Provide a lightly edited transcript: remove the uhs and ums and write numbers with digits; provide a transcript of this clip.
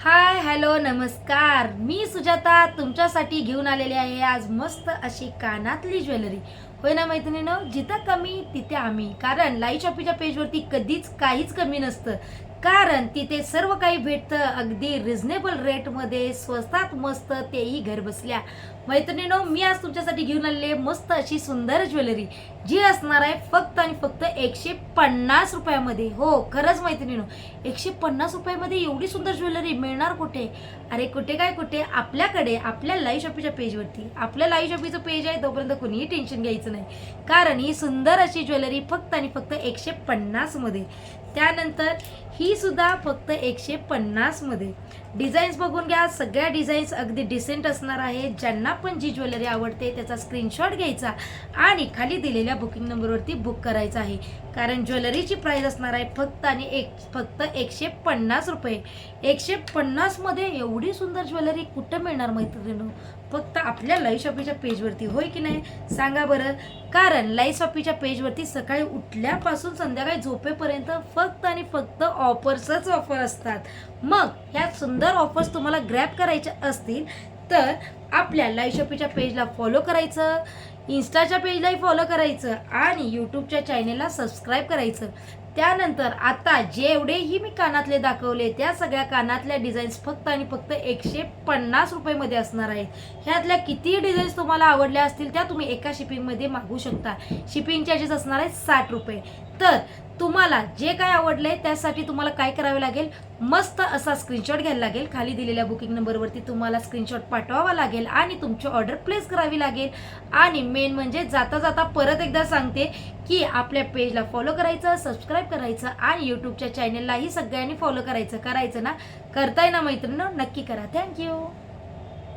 Hi hello नमस्कार, मी सुजाता तुमच्यासाठी घेऊन आलेली आहे आज मस्त अशी कानातली ज्वेलरी. होय ना मैत्रिणींनो, जिथं कमी तिथे आम्ही. कारण लाई शॉपीच्या पेजवरती कधीच काहीच कमी नसतं. कारण तिथे सर्व काही भेटतं अगदी रिझनेबल रेटमध्ये, स्वस्तात मस्त, तेही घर बसल्या. मैत्रिणींनो, मी आज तुमच्यासाठी घेऊन आलेली मस्त अशी सुंदर ज्वेलरी, जी असणार आहे फक्त आणि फक्त 150 रुपयामध्ये. हो खरंच मैत्रिणींनो, 150 रुपयामध्ये एवढी सुंदर ज्वेलरी मिळणार कुठे? अरे कुठे काय कुठे, आपल्याकडे आपल्या लाई शॉपीच्या पेजवरती. आपल्या लाई शॉपीचं पेज आहे तोपर्यंत कोणीही टेन्शन घ्यायचं नाही. कारण ही सुंदर अशी ज्वेलरी फक्त आणि फक्त 150 मध्ये. त्यानंतर ही सुद्धा फक्त 150 मध्ये. डिझाईन्स बघून घ्या, सगळ्या डिझाईन्स अगदी डिसेंट असणार आहे. ज्यांना पण जी ज्वेलरी आवडते त्याचा स्क्रीनशॉट घ्यायचा आणि खाली दिलेल्या बुकिंग नंबरवरती बुक करायचं आहे. कारण ज्वेलरीची प्राइस असणार आहे फक्त आणि फक्त 150 रुपये. 150 मध्ये एवढी सुंदर ज्वेलरी कुठं मिळणार मैत्रिणींनो? फक्त आपल्या लाई शॉपीच्या पेजवरती. होय की नाही सांगा बरं? कारण लाई शॉपीच्या पेजवरती सकाळी उठल्यापासून संध्याकाळी झोपेपर्यंत फक्त आणि फक्त ऑफर्सच ऑफर असतात. मग ह्या सुंदर ऑफर्स तुम्हाला ग्रॅब करायच्या असतील तर आपल्या लाई शॉपीच्या पेजला फॉलो करायचं, इन्स्टाच्या पेजलाही फॉलो करायचं आणि यूट्यूबच्या चॅनेलला सबस्क्राईब करायचं. त्यानंतर आता जेवढेही मी कानातले दाखवले त्या सगळ्या कानातल्या डिझाईन्स फक्त आणि फक्त 150 रुपयेमध्ये असणार आहेत. ह्यातल्या किती डिझाईन्स तुम्हाला आवडल्या असतील त्या तुम्ही एका शिपिंगमध्ये मागवू शकता. शिपिंग चार्जेस असणार आहे 60 रुपये. तर तुम्हाला जे काय आवडलंय त्यासाठी तुम्हाला काय करावे लागेल, मस्त असा स्क्रीनशॉट घ्यायला लागेल. खाली दिलेल्या बुकिंग नंबरवरती तुम्हाला स्क्रीनशॉट पाठवावा लागेल आणि तुमची ऑर्डर प्लेस करावी लागेल. आणि मेन म्हणजे जाता जाता परत एकदा सांगते की आपल्या पेजला फॉलो करायचं, सबस्क्राईब करायचं आणि यूट्यूबच्या चॅनेललाही सगळ्यांनी फॉलो करायचं. करायचं ना? करताय ना मैत्रिणी? नक्की करा. थँक्यू.